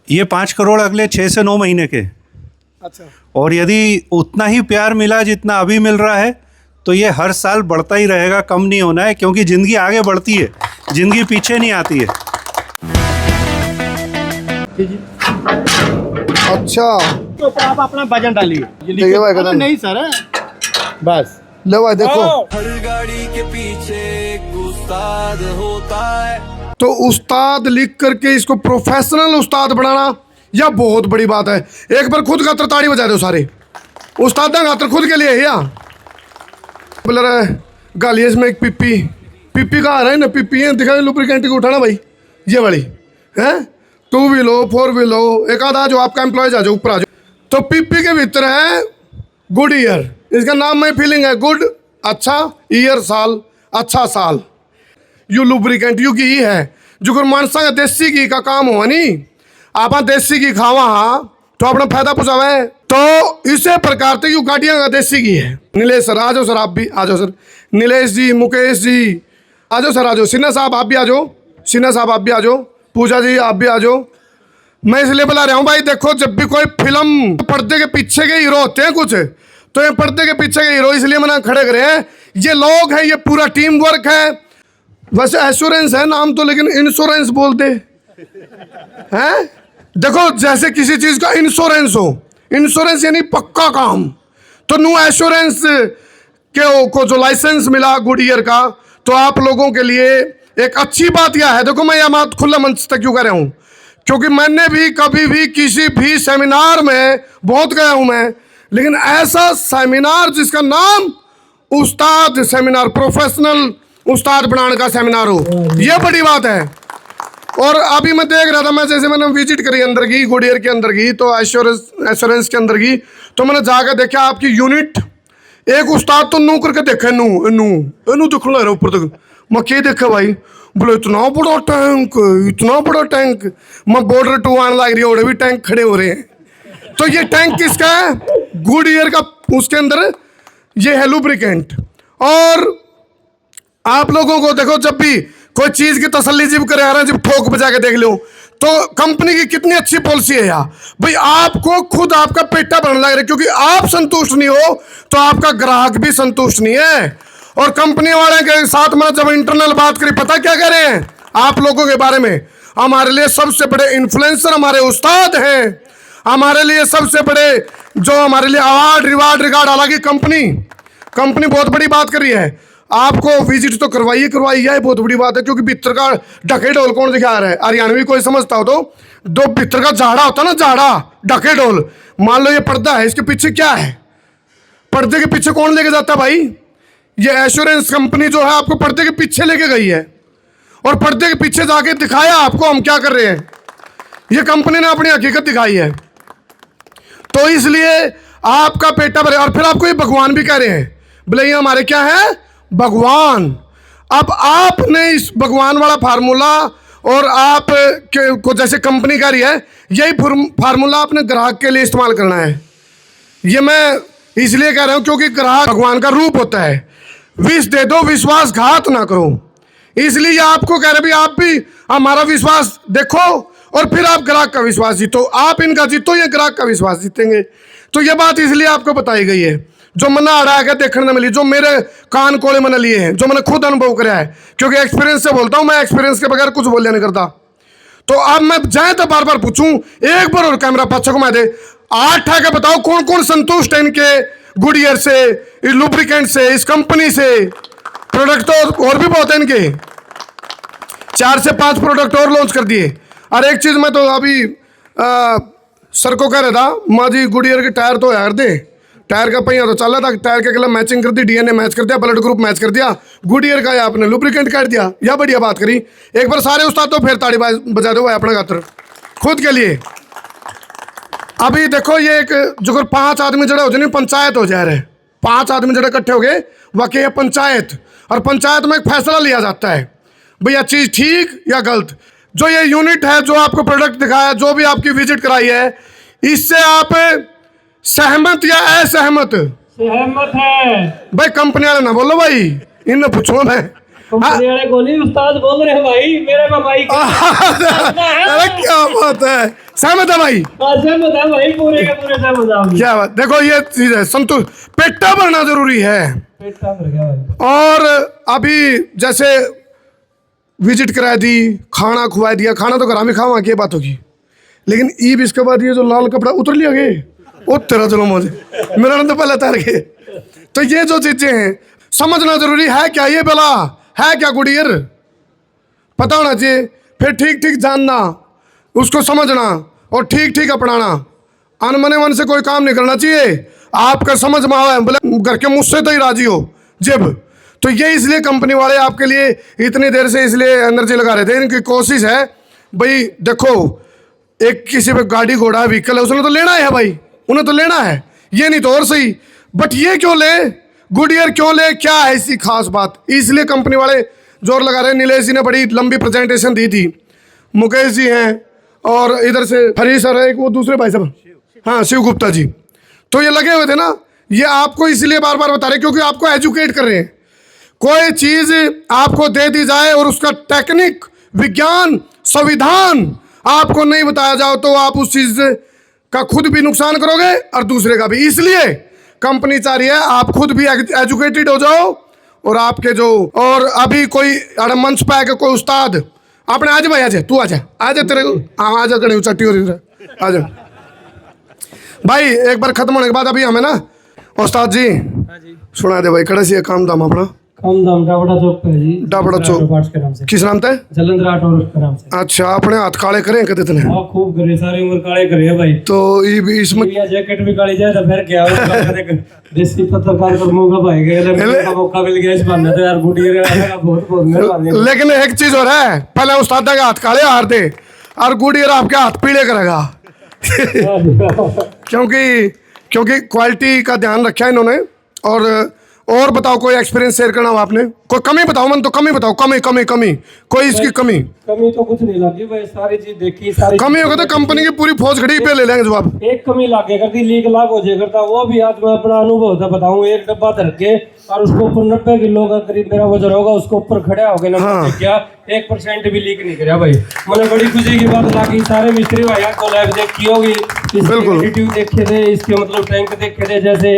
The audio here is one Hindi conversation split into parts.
ये 5 करोड़ अगले 6 से 9 महीने के। अच्छा, और यदि उतना ही प्यार मिला जितना अभी मिल रहा है तो ये हर साल बढ़ता ही रहेगा, कम नहीं होना है, क्योंकि ज़िंदगी आगे बढ़ती है, ज़िंदगी पीछे नहीं आती है। अच्छा तो ऊपर आप अपना वजन डालिए। देखिए भाई, कदम नहीं सर, बस ले भाई देखो। हर गाड़ी के पीछे एक उस्ताद होता है। तो उस्ताद लिख करके इसको प्रोफेशनल उस्ताद बनाना यह बहुत बड़ी बात है। एक बार खुद खातर ताड़ी बजा दो सारे उस्ताद खातर, खुद के लिए है या बोल रहा है गालिए इसमें एक पिप्पी का आ रहा है ना, पिप्पी है दिखा, लुब्रिकेंट को उठाना भाई, ये वाली है 2 व्हील हो 4 व्हील हो, एक आधा जो आपका एम्प्लॉयज आ जाओ ऊपर आ जाओ। तो पिप्पी के भीतर है गुड ईयर, इसका नाम में फीलिंग है गुड, अच्छा ईयर साल, अच्छा साल। यू लुब्रिकेंट यू की है जो गुर मानसा का देसी घी का काम हुआ नहीं, आप देसी घी खावा हाँ तो अपना फायदा पुछावे। तो इसे प्रकार से यू गाड़ियाँ का देसी घी है। नीलेश सर आ जाओ, सर आप भी आ जाओ, सर नीलेश जी, मुकेश जी आ जाओ, सर आ जाओ, सिन्हा साहब आप भी आ जाओ, सिन्हा साहब आप भी आ जाओ, पूजा जी आप भी आ जाओ। मैं इसलिए बुला रहा हूँ भाई, देखो जब भी कोई फिल्म पर्दे के पीछे के हीरो होते हैं कुछ, तो ये पर्दे के पीछे के हीरो इसलिए मैंने खड़े करे हैं, ये लोग हैं, ये पूरा टीम वर्क है। वैसे एश्योरेंस है नाम तो, लेकिन इंश्योरेंस बोलते हैं। देखो जैसे किसी चीज का इंश्योरेंस हो, इंश्योरेंस यानी पक्का काम, तो न्यू एश्योरेंस के को जो लाइसेंस मिला गुड ईयर का, तो आप लोगों के लिए एक अच्छी बात यह है। देखो मैं यह बात खुला मंच तक क्यों कर रहा हूँ, क्योंकि मैंने भी कभी भी किसी भी सेमिनार में बहुत गया हूँ मैं, लेकिन ऐसा सेमिनार जिसका नाम उस्ताद सेमिनार, प्रोफेशनल उस्ताद बनाने का सेमिनार हो, यह बड़ी बात है। और अभी मैं देख रहा था, मैं जैसे मैंने विजिट करी अंदर की, गुड ईयर के अंदर की, तो एश्योरेंस के अंदर की, तो मैंने जाकर देखा आपकी यूनिट, एक उस्ताद तो नू करके देखा, नू दिख रहा है ऊपर तक। मैं क्या देखा भाई, बोले इतना बड़ा टैंक, इतना बड़ा टैंक, मैं बॉर्डर 2 आने लग रही है और भी टैंक खड़े हो रहे हैं। तो ये टैंक किसका है? गुड ईयर का। उसके अंदर ये है लुब्रिकेंट। और आप लोगों को देखो, जब भी कोई चीज की तसल्ली जब करे आ रहा है, जब ठोक बजा के देख लो, तो कंपनी की कितनी अच्छी पॉलिसी है यार भाई, आपको खुद आपका पेटा भरने लग रहा है, क्योंकि आप संतुष्ट नहीं हो तो आपका ग्राहक भी संतुष्ट नहीं है। और कंपनी वाले के साथ में जब इंटरनल बात करी, पता क्या कह रहे हैं आप लोगों के बारे में? हमारे लिए सबसे बड़े इन्फ्लुएंसर हमारे उस्ताद हैं, हमारे लिए सबसे बड़े जो हमारे लिए अवार्ड रिवार्ड, हालांकि कंपनी बहुत बड़ी बात कर रही है। आपको विजिट तो करवाइए है, बहुत बड़ी बात है, क्योंकि भीतर का ढके ढोल कौन दिखा रहा है? हरियाणवी कोई समझता हो तो, दो भीतर का झाड़ा होता ना, झाड़ा ढके ढोल, मान लो ये पर्दा है, इसके पीछे क्या है? पर्दे के पीछे कौन लेके जाता है भाई? ये एश्योरेंस कंपनी जो है आपको पर्दे के पीछे लेके गई है, और पर्दे के पीछे जाके दिखाया आपको हम क्या कर रहे हैं। ये कंपनी ने अपनी हकीकत दिखाई है, तो इसलिए आपका पेटा भरे। और फिर आपको ये भगवान भी कह रहे हैं, बोले ये हमारे क्या है? भगवान। अब आपने इस भगवान वाला फार्मूला, और आप को जैसे कंपनी कह रही है, यही फार्मूला अपने ग्राहक के लिए इस्तेमाल करना है। ये मैं इसलिए कह रहा हूं क्योंकि ग्राहक भगवान का रूप होता है। विष दे दो, विश्वासघात ना करो। इसलिए आपको कह रहे भाई, आप भी हमारा विश्वास देखो और फिर आप ग्राहक का विश्वास जीतो। आप इनका जीतो, ये ग्राहक का विश्वास जीतेंगे। तो ये बात इसलिए आपको बताई गई है, जो मैंने अड़ा के देखने मिली, जो मेरे कान कोड़े मैंने लिए हैं, जो मैंने खुद अनुभव कराया है, क्योंकि एक्सपीरियंस से बोलता हूं मैं, एक्सपीरियंस के बगैर कुछ बोलिया नहीं करता। तो अब मैं जाए तो बार बार पूछूं, एक बार और कैमरा पाछे घुमा दे, 8 के बताओ कौन कौन संतुष्ट है इनके गुड ईयर से, इस लुब्रिकेंट से, इस कंपनी से। प्रोडक्ट तो और भी बहुत है इनके, 4 से 5 प्रोडक्ट और लॉन्च कर दिए। और एक चीज मैं तो अभी सर को कह रहा था, माँ जी गुड ईयर के टायर तो यार दे, टायर का पहिया तो चल रहा था, टायर के कलर मैचिंग कर दी, डीएनए मैच कर दिया, ब्लड ग्रुप मैच कर दिया, गुड ईयर का आपने लुब्रिकेंट काट दिया। यह बढ़िया बात करी। एक बार सारे उस्ताद तो फिर ताड़ी बजा दो अपना खातर खुद के लिए। अभी देखो ये एक जो 5 आदमी जड़े हो जाए, पंचायत हो जा रहे, 5 आदमी जड़े इकट्ठे हो गए, वाकई है पंचायत। और पंचायत में एक फैसला लिया जाता है भैया चीज ठीक या गलत। जो ये यूनिट है, जो आपको प्रोडक्ट दिखाया, जो भी आपकी विजिट कराई है, इससे आप सहमत या असहमत? सहमत है भाई कंपनी वाले ना बोलो भाई, इन्हें पूछूंगा मैं, कंपनी वाले गोली उस्ताद बोल रहे हैं भाई, मेरे में भाई अरे क्या बात है, सहमत है भाई? सहमत है भाई, पूरे के पूरे सहमत है हम। क्या बात, देखो ये चीज है, संतुष्ट पेटा भरना जरूरी है। पेट भर गया भाई। और अभी जैसे विजिट करा दी, खाना खुआ दिया, खाना तो घर में खावा की बात होगी, लेकिन ईब इसके बाद ये जो लाल कपड़ा उतर लिया गे, वो तेरा चलो मुझे मेरा तो पहले तैर गए। तो ये जो चीजें हैं समझना जरूरी है, क्या ये बेला है क्या गुड़ियर, पता होना चाहिए, फिर ठीक ठीक जानना, उसको समझना और ठीक ठीक अपनाना। अनमने मन से कोई काम नहीं करना चाहिए। आपका समझ में आवा बोले घर के मुझसे तो ही राजी हो जब, तो ये इसलिए कंपनी वाले आपके लिए इतनी देर से इसलिए एनर्जी लगा रहे थे। इनकी कोशिश है भाई, देखो एक किसी पे गाड़ी घोड़ा व्हीकल है, उसने तो लेना है भाई, उन्हें तो लेना है, ये नहीं तो और सही, बट ये क्यों ले, गुडियर क्यों ले, क्या है इसकी खास बात, इसलिए कंपनी वाले जोर लगा रहे हैं। नीलेश जी ने बड़ी लंबी प्रेजेंटेशन दी थी, मुकेश जी हैं और इधर से हरीश सर है, एक वो दूसरे भाई साहब, हाँ शिव गुप्ता जी, तो ये लगे हुए थे ना। ये आपको इसलिए बार बार बता रहे क्योंकि आपको एजुकेट कर रहे हैं। कोई चीज आपको दे दी जाए और उसका टेक्निक, विज्ञान, संविधान आपको नहीं बताया जाओ तो आप उस चीज का खुद भी नुकसान करोगे और दूसरे का भी। इसलिए कंपनी चाह रही है आप खुद भी एजुकेटेड हो जाओ और आपके जो, और अभी कोई मंच पे आके कोई उस्ताद आपने आज भाई आजा, तू आजा आजा, तेरे हाँ आजा, कड़ी चट्टी हो रही है, आजा भाई। एक बार खत्म होने के बाद अभी हमें ना उस्ताद जी सुना दे भाई, कड़े से काम दाम अपना कम दाम डाबड़ा चौक पे जी, डाबड़ा चौक के नाम से, किस नाम था? जलंधर ऑटो के नाम से। अच्छा, अपने हाथ काले करें कहते थे? हाँ खूब करे, सारी उम्र काले करे है भाई। तो ये भी इसमें जैकेट भी काली जाए तो फिर क्या देसी पत्रकार पर मौका पाएगा, मौका मिल गया इस बंदे तो यार गुडियर बहुत बहुत मेहरबानी। लेकिन एक चीज और है, पहले उस्ताद के हाथ काले हार दे और गुडियर आपके हाथ पीले करेगा क्योंकि क्वालिटी का ध्यान रखा है इन्होंने। और बताओ कोई एक्सपीरियंस शेयर करना हो आपने, कोई कमी बताओ, मन तो कमी बताओ, कमी कोई इसकी कमी तो कुछ नहीं लगी भाई, सारी चीज देखी, सारी कमी होगा तो कंपनी की पूरी फौज खड़ी पे ले लेंगे जवाब। एक कमी लागे करती, लीक लाग हो जाए करता, वो भी आज मैं अपना अनुभव था बताऊं। एक डब्बा धर के और उसको ऊपर 90 किलो का करीब मेरा वजन होगा, उसको ऊपर खड़ा हो गया ना, क्या 1% भी लीक नहीं कराया भाई। मैंने बड़ी खुशी की बात लगी, सारे मिस्त्री भाई को लाइव देखी होगी, इसके देखे थे, इसके मतलब टैंक देखे थे जैसे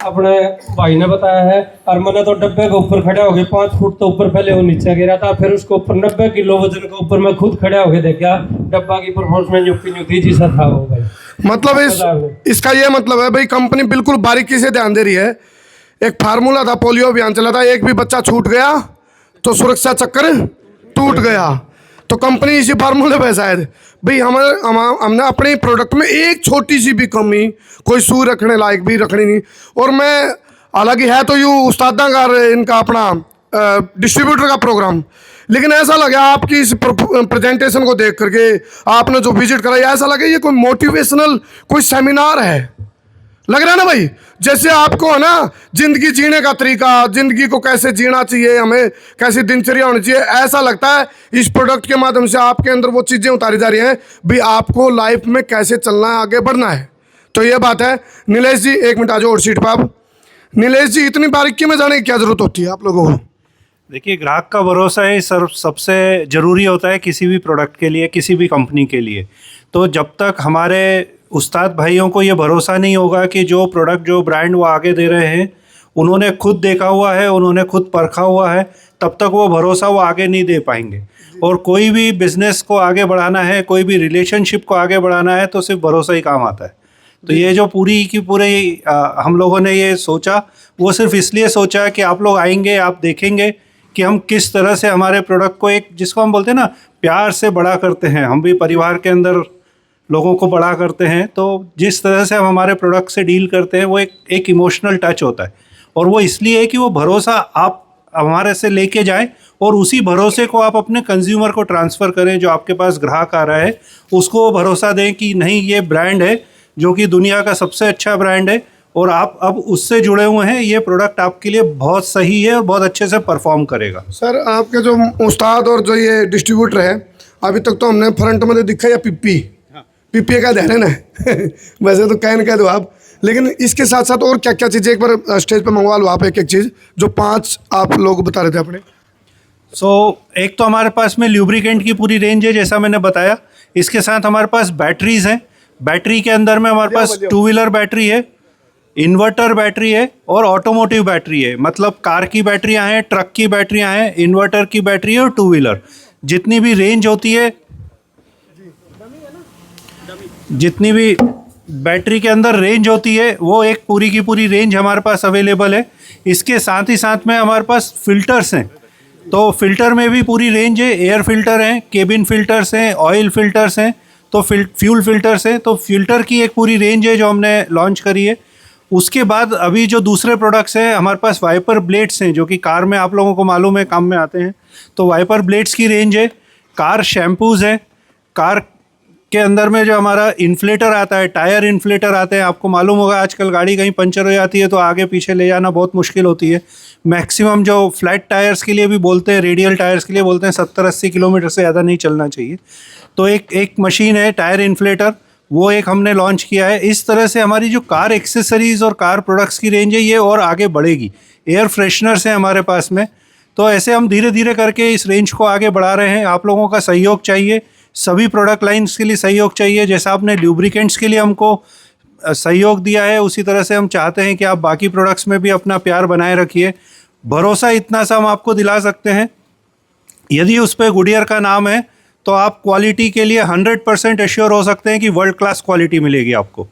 अपने भाई ने बताया है। और मैंने तो डब्बे के ऊपर खड़े हो गए, 5 फुट तो ऊपर पहले वो नीचे गिरा था, फिर उसको ऊपर 90 किलो वजन के ऊपर मैं खुद खड़े हो गए देखा, डब्बा की परफॉर्मेंस यूपी जैसा था वो भाई। मतलब इसका ये मतलब है भाई, कंपनी बिल्कुल बारीकी से ध्यान दे रही है। एक फार्मूला था, पोलियो अभियान चला था, एक भी बच्चा छूट गया तो सुरक्षा चक्कर टूट गया, तो कंपनी इसी फार्मूले पे शायद भाई हमने अपने प्रोडक्ट में एक छोटी सी भी कमी, कोई सुई रखने लायक भी रखनी नहीं। और मैं हालांकि है तो यूँ उस्तादा का इनका अपना डिस्ट्रीब्यूटर का प्रोग्राम, लेकिन ऐसा लगा आपकी इस प्रेजेंटेशन को देख करके, आपने जो विजिट कराया, ऐसा लगा ये कोई मोटिवेशनल कोई सेमिनार है, लग रहा है ना भाई, जैसे आपको है ना जिंदगी जीने का तरीका, जिंदगी को कैसे जीना चाहिए, हमें कैसी दिनचर्या होनी चाहिए, ऐसा लगता है इस प्रोडक्ट के माध्यम से आपके अंदर वो चीज़ें उतारी जा रही हैं भी आपको लाइफ में कैसे चलना है, आगे बढ़ना है। तो ये बात है। नीलेश जी 1 मिनट आ जाओ और सीट पर आप। नीलेश जी, इतनी बारीकी में जाने की क्या जरूरत होती है आप लोगों को? देखिए, ग्राहक का भरोसा ही सबसे ज़रूरी होता है किसी भी प्रोडक्ट के लिए, किसी भी कंपनी के लिए। तो जब तक हमारे उस्ताद भाइयों को ये भरोसा नहीं होगा कि जो प्रोडक्ट, जो ब्रांड वो आगे दे रहे हैं, उन्होंने खुद देखा हुआ है, उन्होंने खुद परखा हुआ है, तब तक वो भरोसा वो आगे नहीं दे पाएंगे। और कोई भी बिज़नेस को आगे बढ़ाना है, कोई भी रिलेशनशिप को आगे बढ़ाना है, तो सिर्फ भरोसा ही काम आता है। तो ये जो पूरी की पूरी हम लोगों ने ये सोचा, वो सिर्फ इसलिए सोचा कि आप लोग आएंगे, आप देखेंगे कि हम किस तरह से हमारे प्रोडक्ट को, एक जिसको हम बोलते हैं ना प्यार से बड़ा करते हैं, हम भी परिवार के अंदर लोगों को बड़ा करते हैं, तो जिस तरह से हम हमारे प्रोडक्ट से डील करते हैं वो एक इमोशनल टच होता है। और वो इसलिए है कि वो भरोसा आप हमारे से लेके जाएं और उसी भरोसे को आप अपने कंज्यूमर को ट्रांसफ़र करें। जो आपके पास ग्राहक आ रहा है उसको वो भरोसा दें कि नहीं, ये ब्रांड है जो कि दुनिया का सबसे अच्छा ब्रांड है और आप अब उससे जुड़े हुए हैं, ये प्रोडक्ट आपके लिए बहुत सही है और बहुत अच्छे से परफॉर्म करेगा। सर, आपके जो उस्ताद और जो ये डिस्ट्रीब्यूटर है, अभी तक तो हमने फ्रंट में दिखा या पिप्पी पीपीए का ध्यान है ना वैसे तो कैन कह दो आप, लेकिन इसके साथ साथ और क्या क्या चीज़ें एक बार स्टेज पे मंगवा लो आप, एक एक चीज़ जो 5 आप लोग बता रहे थे अपने। एक तो हमारे पास में ल्यूब्रिकेंट की पूरी रेंज है जैसा मैंने बताया। इसके साथ हमारे पास बैटरीज हैं। बैटरी के अंदर में हमारे पास 2 व्हीलर बैटरी है, इन्वर्टर बैटरी है और ऑटोमोटिव बैटरी है। मतलब कार की बैटरियां हैं, ट्रक की बैटरियां हैं, इन्वर्टर की बैटरी है और 2 व्हीलर। जितनी भी रेंज होती है, जितनी भी बैटरी के अंदर रेंज होती है वो एक पूरी की पूरी रेंज हमारे पास अवेलेबल है। इसके साथ ही साथ में हमारे पास फ़िल्टर्स हैं। तो फ़िल्टर में भी पूरी रेंज है। एयर फ़िल्टर हैं, केबिन फ़िल्टर्स हैं, ऑयल फ़िल्टर्स हैं, तो फ्यूल फ़िल्टर्स हैं। तो फ़िल्टर की एक पूरी रेंज है जो हमने लॉन्च करी है। उसके बाद अभी जो दूसरे प्रोडक्ट्स हैं, हमारे पास वाइपर ब्लेड्स हैं जो कि कार में आप लोगों को मालूम है काम में आते हैं। तो वाइपर ब्लेड्स की रेंज है। कार शैम्पूज़ है। कार के अंदर में जो हमारा इन्फ्लेटर आता है, टायर इन्फ्लेटर आते हैं। आपको मालूम होगा आजकल गाड़ी कहीं पंचर हो जाती है तो आगे पीछे ले जाना बहुत मुश्किल होती है। मैक्सिमम जो फ्लैट टायर्स के लिए भी बोलते हैं, रेडियल टायर्स के लिए बोलते हैं 70-80 किलोमीटर से ज़्यादा नहीं चलना चाहिए। तो एक मशीन है टायर इन्फ्लेटर, वो एक हमने लॉन्च किया है। इस तरह से हमारी जो कार एक्सेसरीज़ और कार प्रोडक्ट्स की रेंज है ये और आगे बढ़ेगी। एयर फ्रेशनर्स हैं हमारे पास में। तो ऐसे हम धीरे धीरे करके इस रेंज को आगे बढ़ा रहे हैं। आप लोगों का सहयोग चाहिए, सभी प्रोडक्ट लाइन्स के लिए सहयोग चाहिए। जैसा आपने ल्यूब्रिकेंट्स के लिए हमको सहयोग दिया है, उसी तरह से हम चाहते हैं कि आप बाकी प्रोडक्ट्स में भी अपना प्यार बनाए रखिए। भरोसा इतना सा हम आपको दिला सकते हैं, यदि उस पर गुडियर का नाम है तो आप क्वालिटी के लिए 100% एश्योर हो सकते हैं कि वर्ल्ड क्लास क्वालिटी मिलेगी आपको।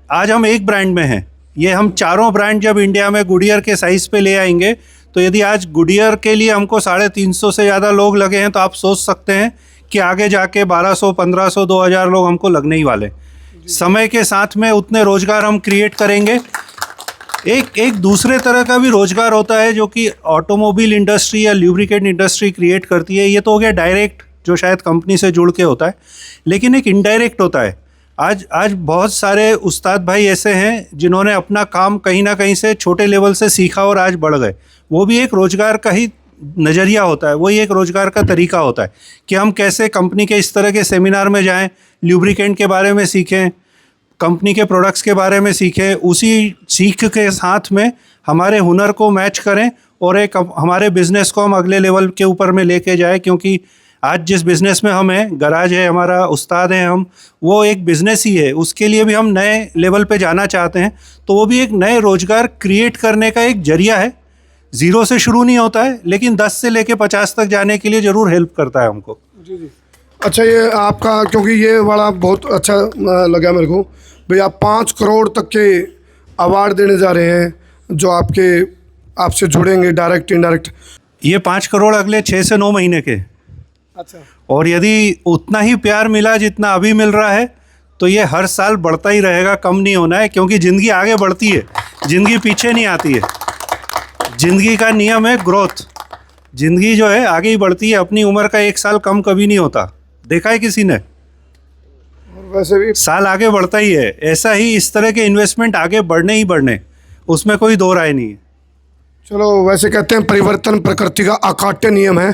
आज हम एक ब्रांड में हैं। ये हम चारों ब्रांड जब इंडिया में गुडियर के साइज़ पे ले आएंगे तो यदि आज गुडियर के लिए हमको 350 से ज़्यादा लोग लगे हैं तो आप सोच सकते हैं कि आगे जाके 1200, 1500, 2000 लोग हमको लगने ही वाले। समय के साथ में उतने रोज़गार हम क्रिएट करेंगे। एक दूसरे तरह का भी रोज़गार होता है जो कि ऑटोमोबाइल इंडस्ट्री या ल्यूब्रिकेंट इंडस्ट्री क्रिएट करती है। ये तो हो गया डायरेक्ट जो शायद कंपनी से जुड़ के होता है, लेकिन एक इनडायरेक्ट होता है। आज बहुत सारे उस्ताद भाई ऐसे हैं जिन्होंने अपना काम कहीं ना कहीं से छोटे लेवल से सीखा और आज बढ़ गए। वो भी एक रोज़गार का ही नज़रिया होता है, वही एक रोज़गार का तरीका होता है कि हम कैसे कंपनी के इस तरह के सेमिनार में जाएं, ल्यूब्रिकेंट के बारे में सीखें, कंपनी के प्रोडक्ट्स के बारे में सीखें, उसी सीख के साथ में हमारे हुनर को मैच करें और एक हमारे बिज़नेस को हम अगले लेवल के ऊपर में लेके जाएं। क्योंकि आज जिस बिज़नेस में हम हैं, गराज है हमारा, उस्ताद हैं हम, वो एक बिज़नेस ही है। उसके लिए भी हम नए लेवल पे जाना चाहते हैं, तो वो भी एक नए रोज़गार क्रिएट करने का एक जरिया है। ज़ीरो से शुरू नहीं होता है, लेकिन 10 से लेके 50 तक जाने के लिए ज़रूर हेल्प करता है हमको। जी। अच्छा, ये आपका क्योंकि ये वाला बहुत अच्छा लगा मेरे को भाई, आप 5 करोड़ तक के अवार्ड देने जा रहे हैं जो आपसे जुड़ेंगे डायरेक्ट इनडायरेक्ट। ये 5 करोड़ अगले 6 से 9 महीने के। अच्छा। और यदि उतना ही प्यार मिला जितना अभी मिल रहा है तो ये हर साल बढ़ता ही रहेगा, कम नहीं होना है। क्योंकि ज़िंदगी आगे बढ़ती है, ज़िंदगी पीछे नहीं आती है। ज़िंदगी का नियम है ग्रोथ। ज़िंदगी जो है आगे ही बढ़ती है। अपनी उम्र का 1 साल कम कभी नहीं होता, देखा है किसी ने? और वैसे भी साल आगे बढ़ता ही है। ऐसा ही इस तरह के इन्वेस्टमेंट आगे बढ़ने ही बढ़ने, उसमें कोई दो राय नहीं है। चलो, वैसे कहते हैं परिवर्तन प्रकृति का अकाट्य नियम है।